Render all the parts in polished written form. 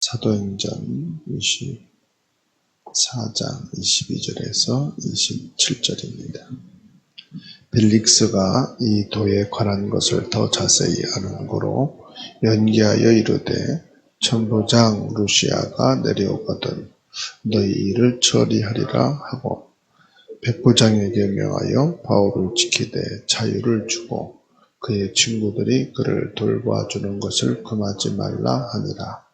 사도행전 24장 22절에서 27절입니다. 벨릭스가 이 도에 관한 것을 더 자세히 아는 고로 연기하여 이르되 천부장 루시아가 내려오거든 너희 일을 처리하리라 하고 백부장에게 명하여 바울을 지키되 자유를 주고 그의 친구들이 그를 돌봐주는 것을 금하지 말라 하니라.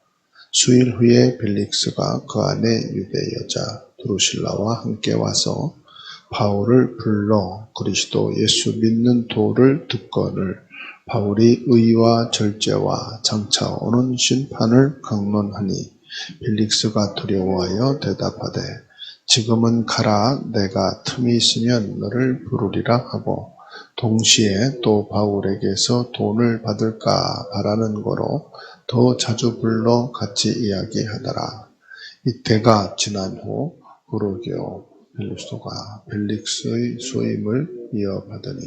수일 후에 벨릭스가 그 안에 유대 여자 드루실라와 함께 와서 바울을 불러 그리스도 예수 믿는 도를 듣거늘 바울이 의와 절제와 장차 오는 심판을 강론하니 벨릭스가 두려워하여 대답하되 지금은 가라 내가 틈이 있으면 너를 부르리라 하고 동시에 또 바울에게서 돈을 받을까 바라는 거로 더 자주 불러 같이 이야기하더라. 이때가 지난 후 부르기오 벨리스도가 벨릭스의 소임을 이어받으니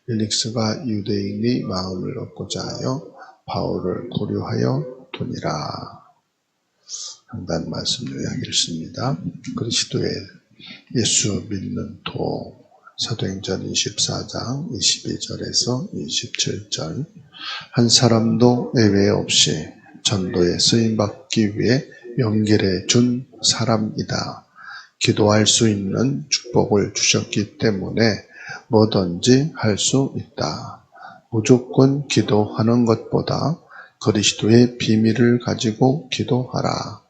벨릭스가 유대인의 마음을 얻고자 하여 바울을 고려하여 두니라. 한단 말씀 요약 읽습니다. 그리스도의 예수 믿는 도 사도행전 24장 22절에서 27절 한 사람도 예외 없이 전도에 쓰임받기 위해 연결해 준 사람이다. 기도할 수 있는 축복을 주셨기 때문에 뭐든지 할 수 있다. 무조건 기도하는 것보다 그리스도의 비밀을 가지고 기도하라.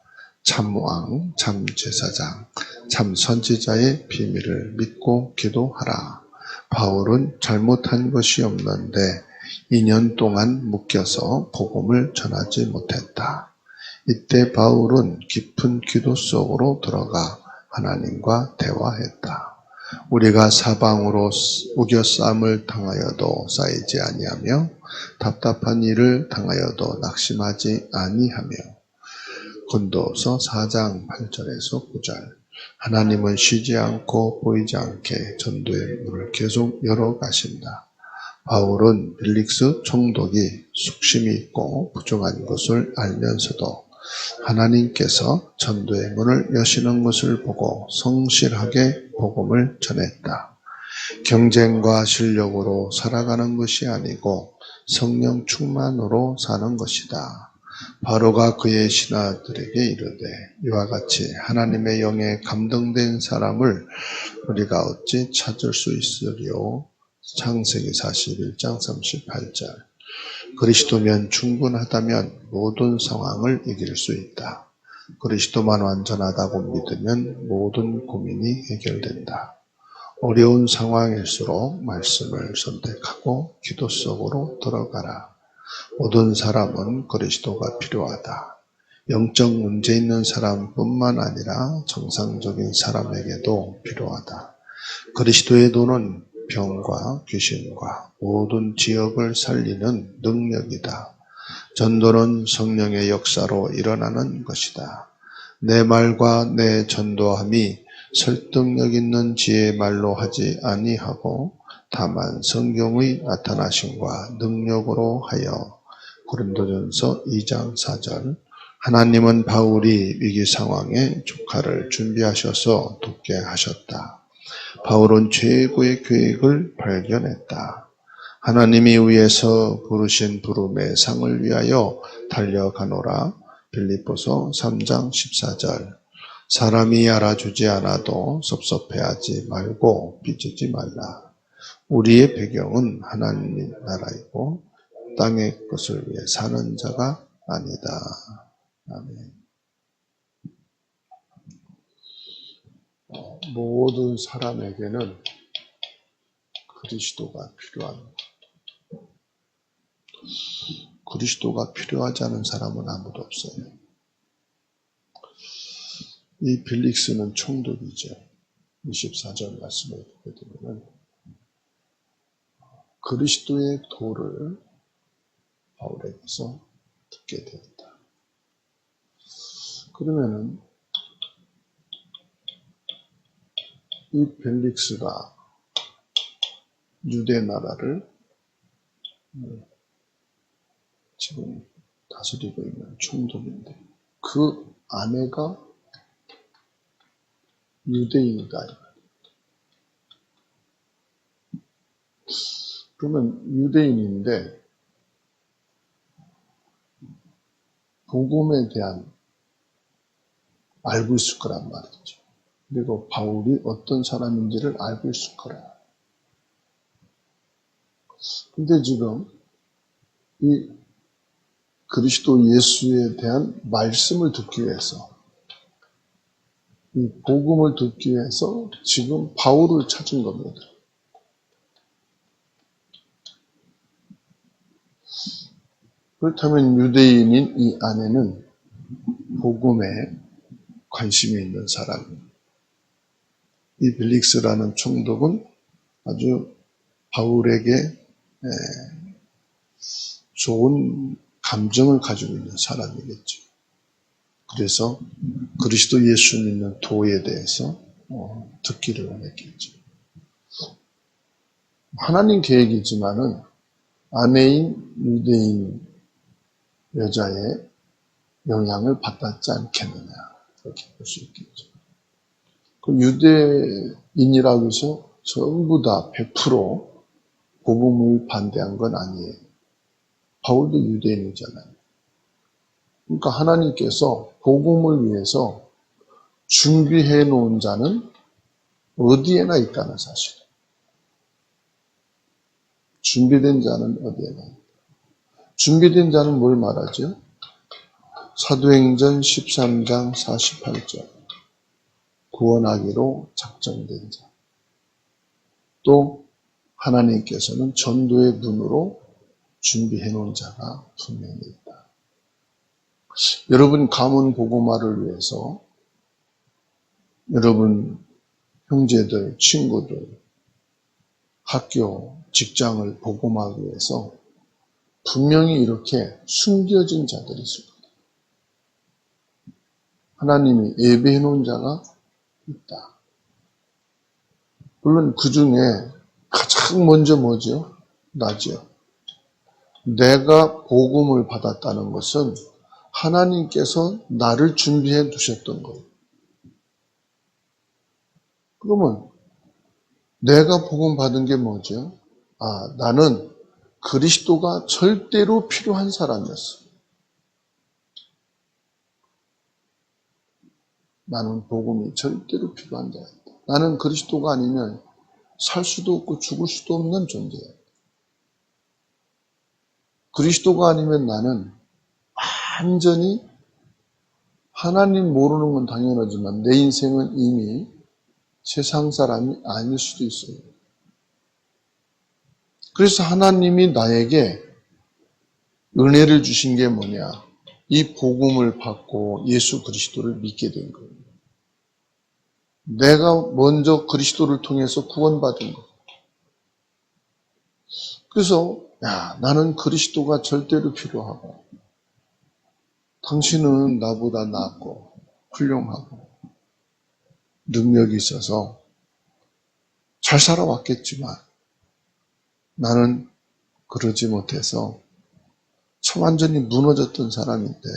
참왕, 참제사장, 참선지자의 비밀을 믿고 기도하라. 바울은 잘못한 것이 없는데 2년 동안 묶여서 복음을 전하지 못했다. 이때 바울은 깊은 기도 속으로 들어가 하나님과 대화했다. 우리가 사방으로 우겨싸움을 당하여도 쌓이지 아니하며 답답한 일을 당하여도 낙심하지 아니하며 고린도서 4장 8절에서 9절 하나님은 쉬지 않고 보이지 않게 전도의 문을 계속 열어가신다. 바울은 벨릭스 총독이 숙심이 있고 부정한 것을 알면서도 하나님께서 전도의 문을 여시는 것을 보고 성실하게 복음을 전했다. 경쟁과 실력으로 살아가는 것이 아니고 성령 충만으로 사는 것이다. 바로가 그의 신하들에게 이르되 이와 같이 하나님의 영에 감동된 사람을 우리가 어찌 찾을 수 있으리요. 창세기 41장 38절 그리스도면 충분하다면 모든 상황을 이길 수 있다. 그리스도만 완전하다고 믿으면 모든 고민이 해결된다. 어려운 상황일수록 말씀을 선택하고 기도 속으로 들어가라. 모든 사람은 그리스도가 필요하다. 영적 문제 있는 사람뿐만 아니라 정상적인 사람에게도 필요하다. 그리스도의 도는 병과 귀신과 모든 지역을 살리는 능력이다. 전도는 성령의 역사로 일어나는 것이다. 내 말과 내 전도함이 설득력 있는 지혜의 말로 하지 아니하고 다만 성경의 나타나심과 능력으로 하여 고린도전서 2장 4절 하나님은 바울이 위기 상황에 조카를 준비하셔서 돕게 하셨다. 바울은 최고의 계획을 발견했다. 하나님이 위에서 부르신 부름의 상을 위하여 달려가노라. 빌립보서 3장 14절 사람이 알아주지 않아도 섭섭해하지 말고 삐지지 말라. 우리의 배경은 하나님 나라이고 땅의 것을 위해 사는 자가 아니다. 아멘. 모든 사람에게는 그리스도가 필요합니다. 그리스도가 필요하지 않은 사람은 아무도 없어요. 이 벨릭스는 총독이죠. 24절 말씀을 보게 되면 그리스도의 도를 바울에게서 듣게 되었다. 그러면은 이 벨릭스가 유대 나라를 지금 다스리고 있는 총독인데 그 그 아내가 유대인이다. 그러면 유대인인데 복음에 대한 알고 있을 거란 말이죠. 그리고 바울이 어떤 사람인지를 알고 있을 거라. 근데 지금 이 그리스도 예수에 대한 말씀을 듣기 위해서, 이 복음을 듣기 위해서 지금 바울을 찾은 겁니다. 그렇다면 유대인인 이 아내는 복음에 관심이 있는 사람입니다. 이 벨릭스라는 총독은 아주 바울에게 좋은 감정을 가지고 있는 사람이겠죠. 그래서 그리스도 예수 믿는 도에 대해서 듣기를 원했겠죠. 하나님 계획이지만은 아내인 유대인 여자의 영향을 받았지 않겠느냐, 그렇게 볼 수 있겠죠. 그 유대인이라고 해서 전부 다 100% 복음을 반대한 건 아니에요. 바울도 유대인이잖아요. 그러니까 하나님께서 복음을 위해서 준비해 놓은 자는 어디에나 있다는 사실. 준비된 자는 어디에나 있다. 준비된 자는 뭘 말하죠? 사도행전 13장 48절. 구원하기로 작정된 자. 또 하나님께서는 전도의 문으로 준비해 놓은 자가 분명히 있다. 여러분 가문 복음화를 위해서 여러분 형제들, 친구들, 학교, 직장을 복음하기 위해서 분명히 이렇게 숨겨진 자들이 있을 겁니다. 하나님이 예배해 놓은 자가 있다. 물론 그 중에 가장 먼저 뭐죠? 나죠. 내가 복음을 받았다는 것은 하나님께서 나를 준비해 두셨던 거예요. 그러면 내가 복음 받은 게 뭐죠? 나는 그리스도가 절대로 필요한 사람이었어. 나는 복음이 절대로 필요한 자였다. 나는 그리스도가 아니면 살 수도 없고 죽을 수도 없는 존재야. 그리스도가 아니면 나는 완전히 하나님 모르는 건 당연하지만 내 인생은 이미 세상 사람이 아닐 수도 있어요. 그래서 하나님이 나에게 은혜를 주신 게 뭐냐? 이 복음을 받고 예수 그리스도를 믿게 된 거예요. 내가 먼저 그리스도를 통해서 구원받은 거예요. 그래서 나는 그리스도가 절대로 필요하고 당신은 나보다 낫고 훌륭하고 능력이 있어서 잘 살아왔겠지만 나는 그러지 못해서 완전히 무너졌던 사람인데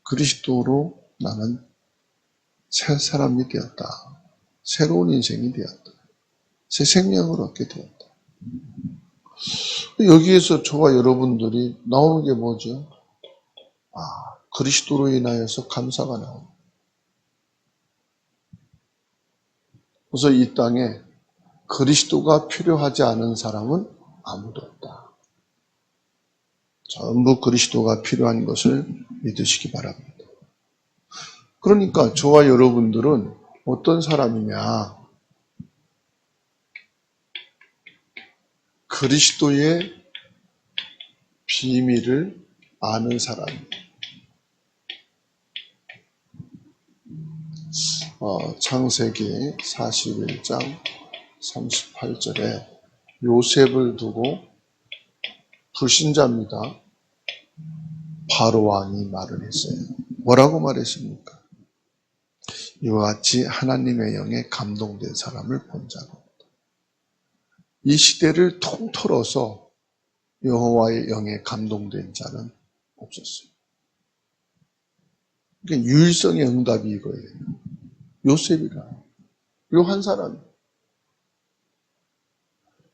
그리스도로 나는 새 사람이 되었다. 새로운 인생이 되었다. 새 생명을 얻게 되었다. 여기에서 저와 여러분들이 나오는 게 뭐죠? 그리스도로 인하여서 감사가 나옵니다. 그래서 이 땅에 그리스도가 필요하지 않은 사람은 아무도 없다. 전부 그리스도가 필요한 것을 믿으시기 바랍니다. 그러니까 저와 여러분들은 어떤 사람이냐? 그리스도의 비밀을 아는 사람입니다. 창세기 41장 38절에 요셉을 두고 불신자입니다. 바로 왕이 말을 했어요. 뭐라고 말했습니까? 이와 같이 하나님의 영에 감동된 사람을 본 자고 이 시대를 통틀어서 여호와의 영에 감동된 자는 없었어요. 그러니까 유일성의 응답이 이거예요. 요셉이라. 요 한 사람.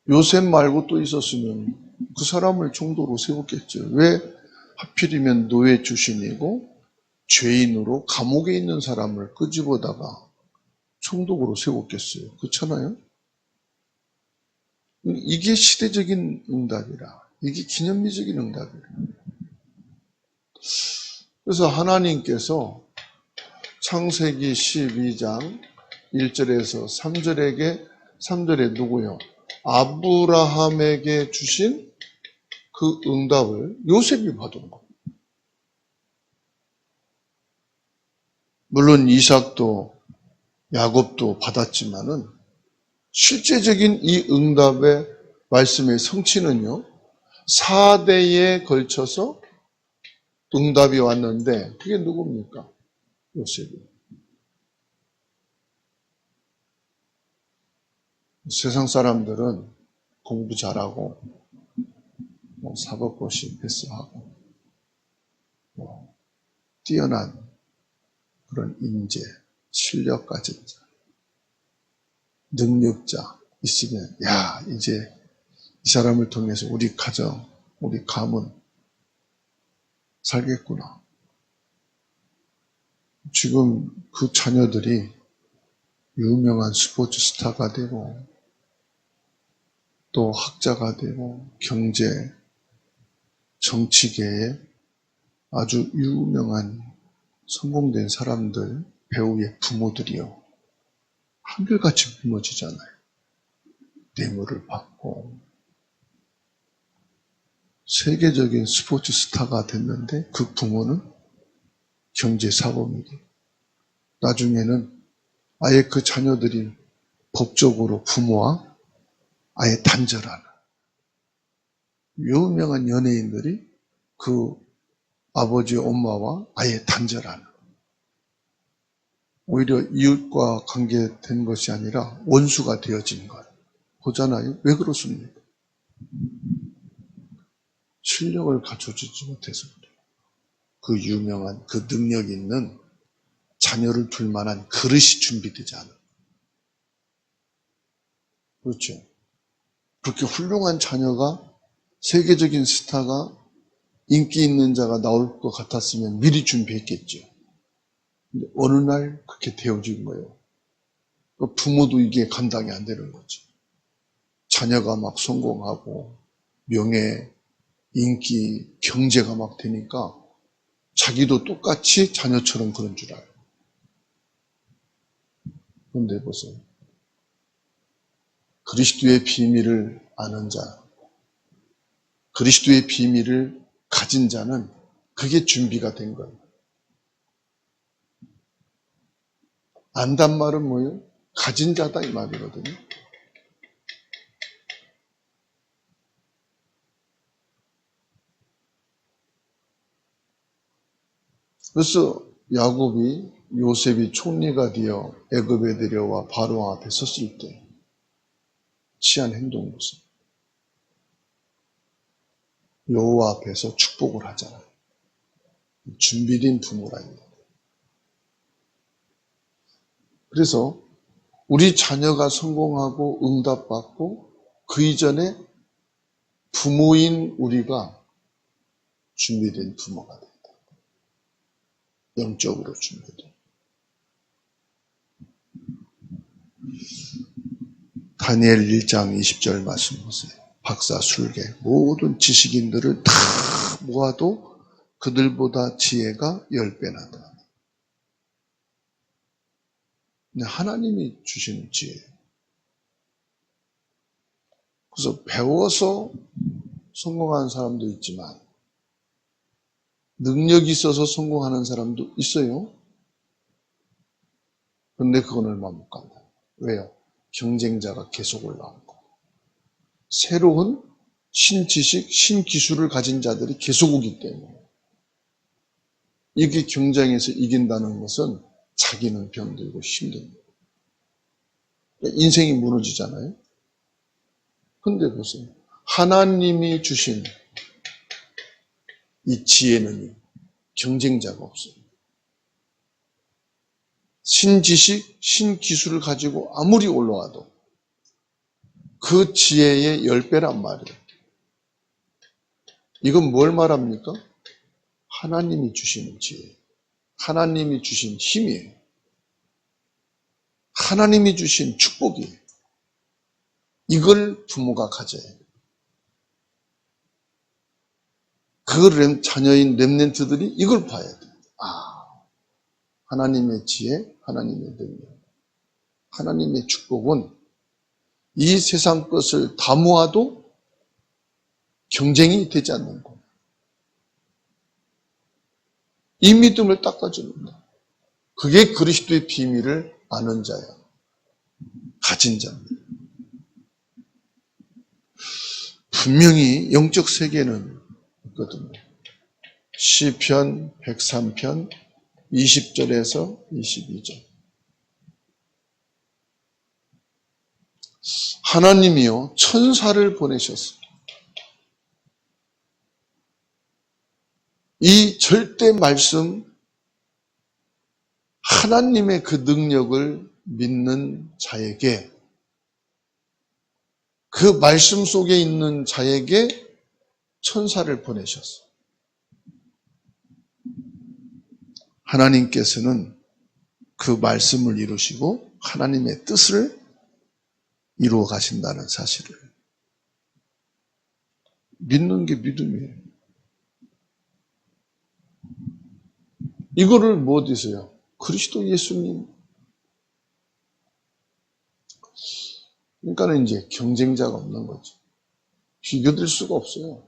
요셉 말고 또 있었으면 그 사람을 총독으로 세웠겠죠. 왜 하필이면 노예 출신이고 죄인으로 감옥에 있는 사람을 끄집어다가 총독으로 세웠겠어요. 그렇잖아요? 이게 시대적인 응답이라. 이게 기념비적인 응답이라. 그래서 하나님께서 창세기 12장 1절에서 3절에 누구요? 아브라함에게 주신 그 응답을 요셉이 받은 거예요. 물론 이삭도 야곱도 받았지만은 실제적인 이 응답의 말씀의 성취는요, 4대에 걸쳐서 응답이 왔는데 그게 누굽니까? 요셉이. 세상 사람들은 공부 잘하고 사법고시 패스하고 뛰어난 그런 인재, 실력 가진 자, 능력자 있으면 야 이제 이 사람을 통해서 우리 가정, 우리 가문 살겠구나. 지금 그 자녀들이 유명한 스포츠 스타가 되고 또 학자가 되고 경제, 정치계에 아주 유명한 성공된 사람들, 배우의 부모들이요. 한결같이 무너지잖아요. 뇌물을 받고 세계적인 스포츠 스타가 됐는데 그 부모는 경제사범이고 나중에는 아예 그 자녀들이 법적으로 부모와 아예 단절하는 유명한 연예인들이 그 아버지 엄마와 아예 단절하는 오히려 이웃과 관계된 것이 아니라 원수가 되어진 것 보잖아요. 왜 그렇습니까? 실력을 갖춰주지 못해서 그래요. 그 유명한 그 능력 있는 자녀를 둘 만한 그릇이 준비되지 않아. 그렇죠. 그렇게 훌륭한 자녀가 세계적인 스타가 인기 있는 자가 나올 것 같았으면 미리 준비했겠죠. 근데 어느 날 그렇게 되어진 거예요. 부모도 이게 감당이 안 되는 거죠. 자녀가 막 성공하고 명예, 인기, 경제가 막 되니까 자기도 똑같이 자녀처럼 그런 줄 알아요. 그런데 보세요. 그리스도의 비밀을 아는 자, 그리스도의 비밀을 가진 자는 그게 준비가 된 거예요. 안단 말은 뭐예요? 가진 자다 이 말이거든요. 그래서 야곱이 요셉이 총리가 되어 애굽에 내려와 바로 앞에 섰을 때 취한 행동 보세요. 여호와 앞에서 축복을 하잖아요. 준비된 부모라입니다. 그래서 우리 자녀가 성공하고 응답받고 그 이전에 부모인 우리가 준비된 부모가 된다. 영적으로 준비된. 다니엘 1장 20절 말씀 보세요. 박사, 술계, 모든 지식인들을 다 모아도 그들보다 지혜가 10배나 더. 하나님이 주시는 지혜예요. 그래서 배워서 성공하는 사람도 있지만 능력이 있어서 성공하는 사람도 있어요. 그런데 그건 얼마 못 간다. 왜요? 경쟁자가 계속 올라오는 거예요. 새로운 신지식, 신기술을 가진 자들이 계속 오기 때문에 이게 경쟁에서 이긴다는 것은 자기는 병들고 힘듭니다. 인생이 무너지잖아요. 근데 보세요. 하나님이 주신 이 지혜는 경쟁자가 없어요. 신지식, 신기술을 가지고 아무리 올라와도 그 지혜의 10배란 말이에요. 이건 뭘 말합니까? 하나님이 주시는 지혜, 하나님이 주신 힘이에요. 하나님이 주신 축복이에요. 이걸 부모가 가져야 해요. 그 자녀인 렘넌트들이 이걸 봐야 돼요. 하나님의 지혜, 하나님의 능력, 하나님의 축복은 이 세상 것을 다 모아도 경쟁이 되지 않는 것. 이 믿음을 닦아줍니다. 그게 그리스도의 비밀을 아는 자야. 가진 자입니다. 분명히 영적 세계는 있거든요. 시편 103편 20절에서 22절. 하나님이요 천사를 보내셨습니다. 이 절대 말씀, 하나님의 그 능력을 믿는 자에게, 그 말씀 속에 있는 자에게 천사를 보내셨어요. 하나님께서는 그 말씀을 이루시고 하나님의 뜻을 이루어 가신다는 사실을 믿는 게 믿음이에요. 이거를 뭐 어디서요? 그리스도 예수님. 그러니까는 이제 경쟁자가 없는 거죠. 비교될 수가 없어요.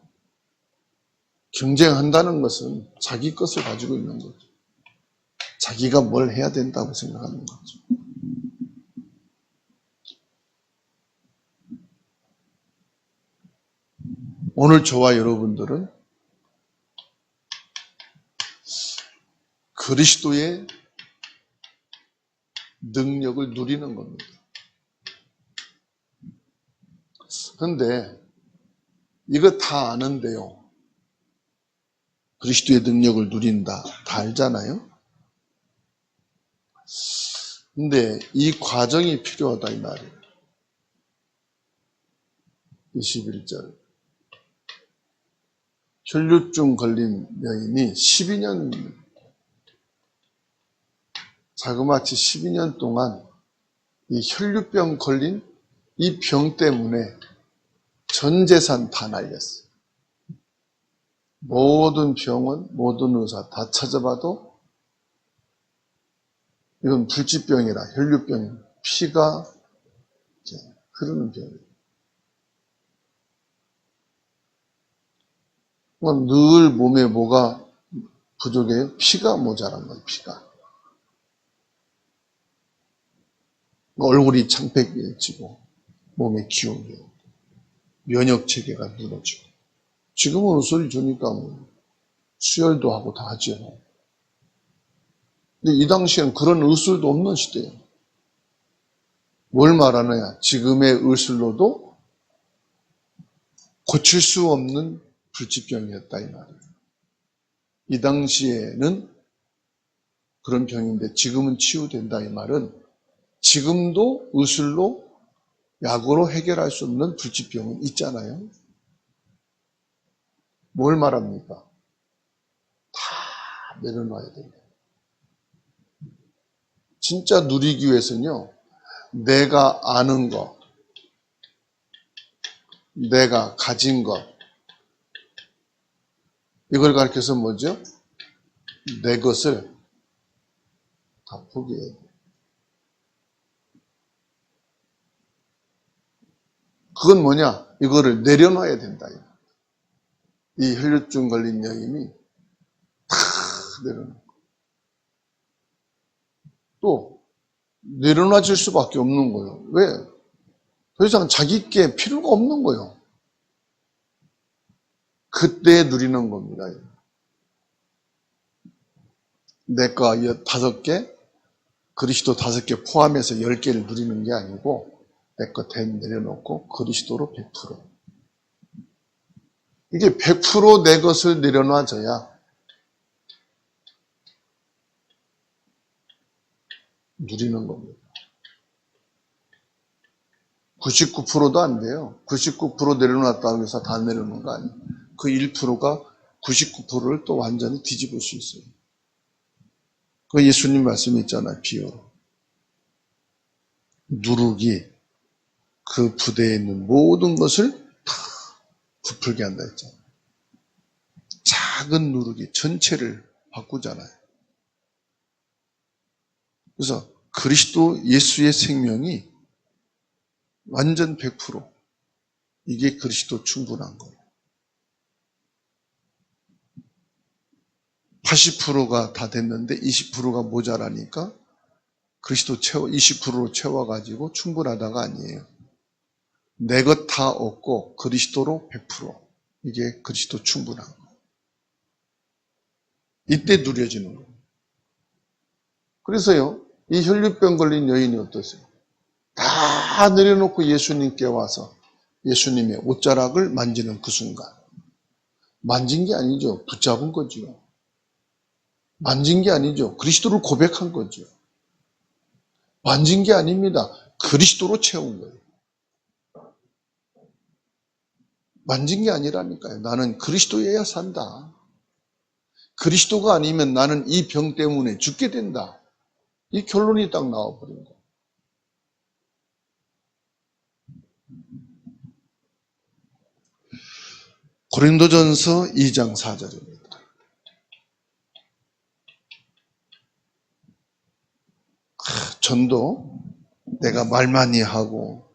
경쟁한다는 것은 자기 것을 가지고 있는 거죠. 자기가 뭘 해야 된다고 생각하는 거죠. 오늘 저와 여러분들은 그리스도의 능력을 누리는 겁니다. 그런데 이거 다 아는데요. 그리스도의 능력을 누린다. 다 알잖아요. 근데 이 과정이 필요하다 이 말이에요. 21절. 혈류증 걸린 여인이 12년, 자그마치 12년 동안 이 혈류병 걸린 이 병 때문에 전 재산 다 날렸어요. 모든 병원, 모든 의사 다 찾아봐도 이건 불치병이라 혈류병, 피가 흐르는 병이에요. 늘 몸에 뭐가 부족해요? 피가 모자란 거예요, 피가. 얼굴이 창백해지고, 몸에 기운이 오고, 면역 체계가 무너지고. 지금은 의술 주니까 뭐 수혈도 하고 다 하죠. 근데 이 당시에는 그런 의술도 없는 시대예요. 뭘 말하느냐? 지금의 의술로도 고칠 수 없는 불치병이었다 이 말이에요. 이 당시에는 그런 병인데 지금은 치유된다 이 말은 지금도 의술로 약으로 해결할 수 없는 불치병은 있잖아요. 뭘 말합니까? 다 내려놔야 됩니다. 진짜 누리기 위해서는요. 내가 아는 것, 내가 가진 것, 이걸 가르쳐서 뭐죠? 내 것을 다 포기해야 돼요. 그건 뭐냐? 이거를 내려놔야 된다. 이 혈류증 걸린 여인이 다 내려놓고 또 내려놔질 수밖에 없는 거예요. 왜? 더 이상 자기께 필요가 없는 거예요. 그때 누리는 겁니다. 내가 5개, 그리스도 5개 포함해서 10개를 누리는 게 아니고 내 것 내려놓고 그리스도로 100%. 이게 100% 내 것을 내려놔줘야 누리는 겁니다. 99%도 안 돼요. 99% 내려놨다고 해서 다 내려놓는 거 아니에요. 그 1%가 99%를 또 완전히 뒤집을 수 있어요. 그 예수님 말씀이 있잖아요. 비유로. 누룩이 그 부대에 있는 모든 것을 다 부풀게 한다 했잖아요. 작은 누룩이 전체를 바꾸잖아요. 그래서 그리스도 예수의 생명이 완전 100% 이게 그리스도 충분한 거예요. 80%가 다 됐는데 20%가 모자라니까 그리스도 20%로 채워가지고 충분하다가 아니에요. 내 것 다 얻고 그리스도로 100% 이게 그리스도 충분한 거예요. 이때 누려지는 거예요. 그래서요, 이 혈류병 걸린 여인이 어떠세요? 다 내려놓고 예수님께 와서 예수님의 옷자락을 만지는 그 순간. 만진 게 아니죠. 붙잡은 거죠. 만진 게 아니죠. 그리스도를 고백한 거죠. 만진 게 아닙니다. 그리스도로 채운 거예요. 만진 게 아니라니까요. 나는 그리스도여야 산다. 그리스도가 아니면 나는 이 병 때문에 죽게 된다. 이 결론이 딱 나와버린 거예요. 고린도전서 2장 4절입니다. 전도 내가 말 많이 하고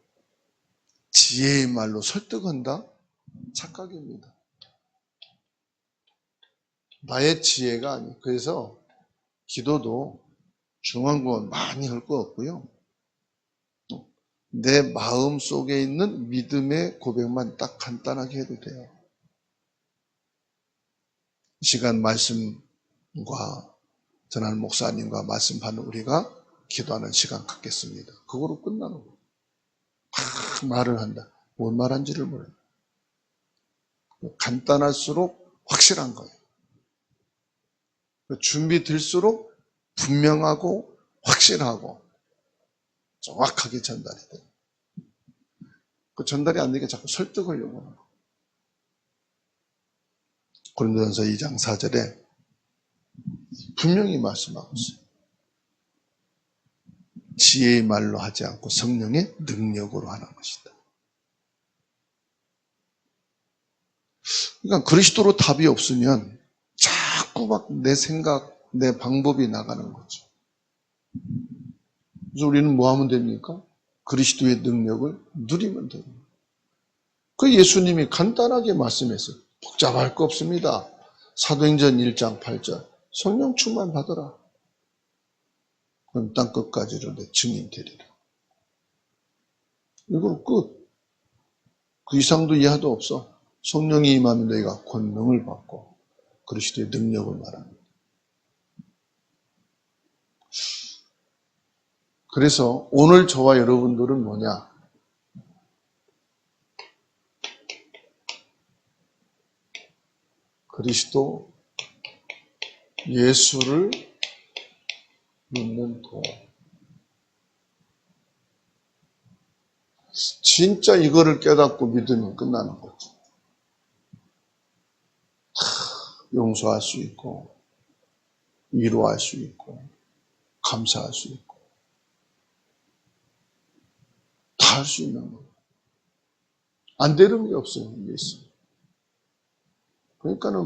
지혜의 말로 설득한다? 착각입니다. 나의 지혜가 아니에요. 그래서 기도도 중앙구원 많이 할 거 없고요. 내 마음 속에 있는 믿음의 고백만 딱 간단하게 해도 돼요. 이 시간 말씀과 전하는 목사님과 말씀 받는 우리가 기도하는 시간 갖겠습니다. 그거로 끝나는 거예요. 막 말을 한다. 뭔 말한지를 몰라요. 간단할수록 확실한 거예요. 준비 될수록 분명하고 확실하고 정확하게 전달이 돼요. 그 전달이 안 되게 자꾸 설득하려고 하는 거예요. 고린도전서 2장 4절에 분명히 말씀하고 있어요. 지혜의 말로 하지 않고 성령의 능력으로 하는 것이다. 그러니까 그리스도로 답이 없으면 자꾸 막 내 생각, 내 방법이 나가는 거죠. 그래서 우리는 뭐 하면 됩니까? 그리스도의 능력을 누리면 됩니다. 그 예수님이 간단하게 말씀했어요. 복잡할 거 없습니다. 사도행전 1장 8절 성령 충만 받으라. 그럼 땅끝까지를 내 증인 되리라. 이걸 끝. 그 이상도 이하도 없어. 성령이 임하면 너희가 권능을 받고 그리스도의 능력을 말합니다. 그래서 오늘 저와 여러분들은 뭐냐? 그리스도 예수를 믿는 도. 진짜 이거를 깨닫고 믿으면 끝나는 거죠. 용서할 수 있고 위로할 수 있고 감사할 수 있고 다 할 수 있는 거예요. 안 되는 게 없어요. 예수. 그러니까는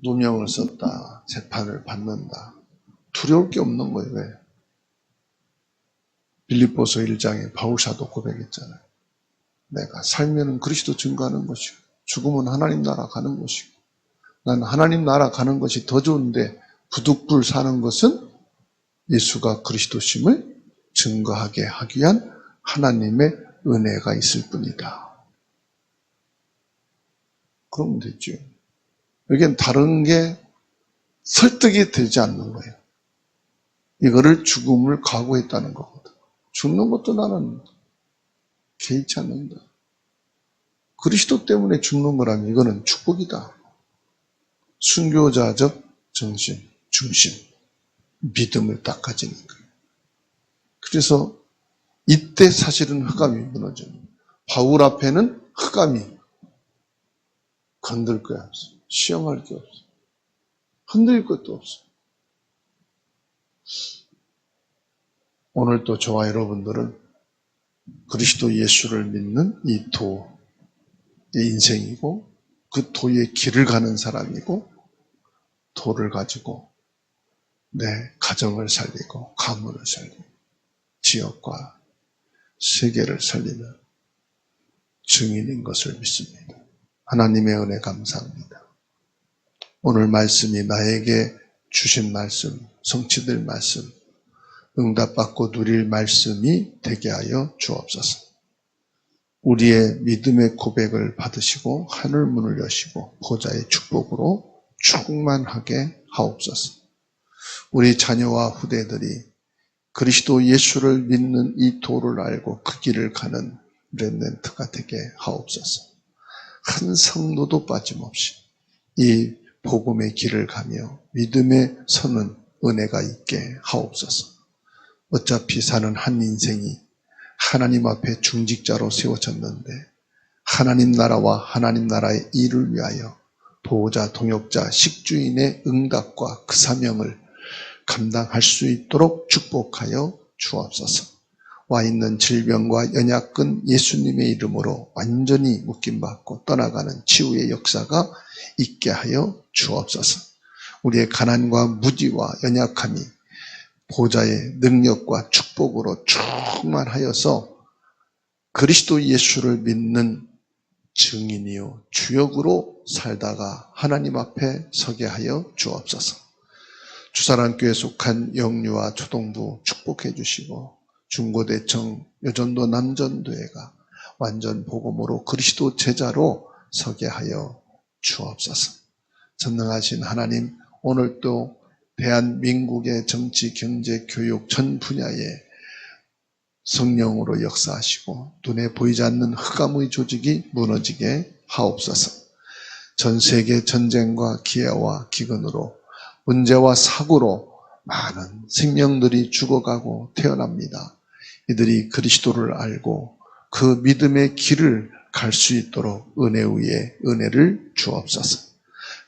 누명을 썼다, 재판을 받는다. 두려울 게 없는 거예요. 왜? 빌립보서 1장에 바울사도 고백했잖아요. 내가 살면은 그리스도 증거하는 것이고 죽으면 하나님 나라 가는 것이고 난 하나님 나라 가는 것이 더 좋은데 부득불 사는 것은 예수가 그리스도심을 증거하게 하기 위한 하나님의 은혜가 있을 뿐이다. 그러면 됐죠. 여기엔 다른 게 설득이 되지 않는 거예요. 이거를 죽음을 각오했다는 거거든. 죽는 것도 나는 개의치 않는다. 그리스도 때문에 죽는 거라면 이거는 축복이다. 순교자적 정신, 중심, 믿음을 딱 가지는 거예요. 그래서 이때 사실은 흑암이 무너져요. 바울 앞에는 흑암이 건들 거 없어. 시험할 게 없어. 흔들 것도 없어. 오늘 또 저와 여러분들은 그리스도 예수를 믿는 이 도의 인생이고 그 도의 길을 가는 사람이고 도를 가지고 내 가정을 살리고 가문을 살리고 지역과 세계를 살리는 증인인 것을 믿습니다. 하나님의 은혜 감사합니다. 오늘 말씀이 나에게 주신 말씀, 성취될 말씀, 응답받고 누릴 말씀이 되게 하여 주옵소서. 우리의 믿음의 고백을 받으시고 하늘 문을 여시고 보좌의 축복으로 충만하게 하옵소서. 우리 자녀와 후대들이 그리스도 예수를 믿는 이 도를 알고 그 길을 가는 렘넌트가 되게 하옵소서. 한 성도도 빠짐없이 이 복음의 길을 가며 믿음에 서는 은혜가 있게 하옵소서. 어차피 사는 한 인생이 하나님 앞에 중직자로 세워졌는데 하나님 나라와 하나님 나라의 일을 위하여 보호자, 동역자, 식주인의 응답과 그 사명을 감당할 수 있도록 축복하여 주옵소서. 와 있는 질병과 연약근 예수님의 이름으로 완전히 묶임받고 떠나가는 치유의 역사가 있게 하여 주옵소서. 우리의 가난과 무지와 연약함이 보좌의 능력과 축복으로 충만하여서 그리스도 예수를 믿는 증인이요 주역으로 살다가 하나님 앞에 서게 하여 주옵소서. 주사랑교회에 속한 영유아 초동부 축복해 주시고 중고대청 여전도 남전도회가 완전 복음으로 그리스도 제자로 서게 하여 주옵소서. 전능하신 하나님, 오늘 또 대한민국의 정치, 경제, 교육 전 분야에 성령으로 역사하시고 눈에 보이지 않는 흑암의 조직이 무너지게 하옵소서. 전 세계 전쟁과 기아와 기근으로 문제와 사고로 많은 생명들이 죽어가고 태어납니다. 이들이 그리스도를 알고 그 믿음의 길을 갈 수 있도록 은혜 위에 은혜를 주옵소서.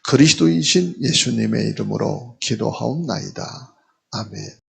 그리스도이신 예수님의 이름으로 기도하옵나이다. 아멘.